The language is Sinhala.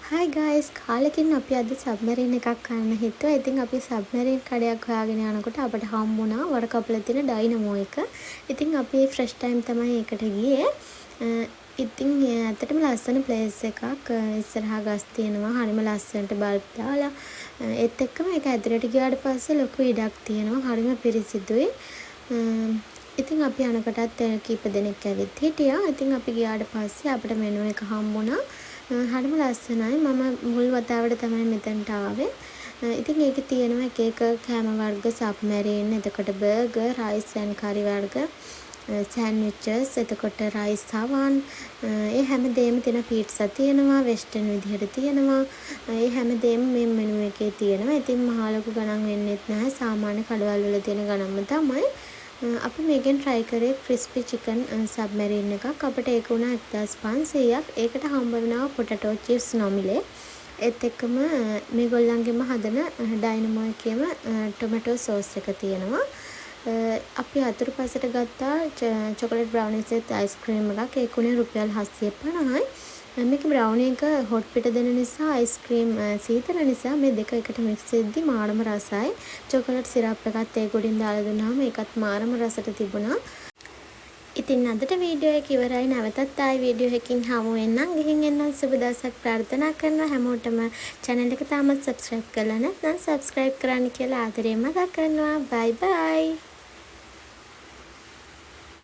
හයි ගයිස් කාලෙකින් අපි අද සබ්මරීන් එකක් ගන්න හිතුවා. ඉතින් අපි සබ්මරීන් කඩයක් හොයාගෙන යනකොට අපට හම්බුණා වඩකපලේ තියෙන ඩයිනමෝ එක. ඉතින් අපි ෆ්‍රෙෂ් ටයිම් තමයි ඒකට ගියේ. ඉතින් ඇත්තටම ලස්සන ප්ලේස් එකක්. ඉස්සරහා ගස් තියෙනවා. හරිම ලස්සනට බල්බ් දාලා. ඒත් එක්කම ඒක ඇතුළට ගියාට පස්සේ ලොකු ඉඩක් තියෙනවා. හරිම පිරිසිදුයි. ඉතින් අපි යනකොටත් කීප දෙනෙක් ඇවිත් හිටියා. ඉතින් අපි ගියාට පස්සේ අපිට මෙනු එක හම්බුණා. හරිම ලස්සනයි. මම මුල් වතාවට තමයි මෙතනට ආවේ. ඉතින් ඒකේ තියෙනවා එක එක කෑම වර්ග සබ්මරීන්, එතකොට බර්ගර්, රයිස් ඇන් කරි වර්ග, සෑන්ඩ්විචස්, එතකොට රයිස් සවන්, ඒ හැමදේම තියෙන පීට්සා තියෙනවා, වෙස්ටර්න් විදිහට තියෙනවා. ඒ හැමදේම මේ මෙනු එකේ තියෙනවා. ඉතින් මහා ලොකු ගණන් වෙන්නෙත් නැහැ. සාමාන්‍ය කඩවල් වල තියෙන ගණන්ම තමයි. අපි මේකෙන් try කරේ crispy chicken submarine එකක්. අපිට ඒක උනා 1500ක්. ඒකට හම්බ වෙනවා potato chips නොමිලේ. ඒත් එක්කම මේගොල්ලන්ගෙම හදන ඩයිනමෝ එකේම tomato sauce එක තියෙනවා. අපි අතුරුපසට ගත්තා chocolate brownies with ice cream එකක්. ඒක උනේ රුපියල් 750යි. මේක බ්‍රවුනි එක හොට් පිට දෙන නිසා අයිස්ක්‍රීම් සීතල නිසා මේ දෙක එකට මික්ස් වෙද්දි මාරම රසයි. චොකලට් සිරප් එකත් ඒක උඩින් දාලා දුන්නාම ඒකත් මාරම රසට තිබුණා. ඉතින් අදට වීඩියෝ එක ඉවරයි. නැවතත් ආයි වීඩියෝ එකකින් හමු වෙන්නම්. ගිහින් එන්නම්. සුබ දවසක් ප්‍රාර්ථනා කරනවා හැමෝටම. channel එක තාමත් subscribe කරලා නැත්නම් subscribe කරන්න කියලා ආදරයෙන් මතක් කරනවා. bye bye.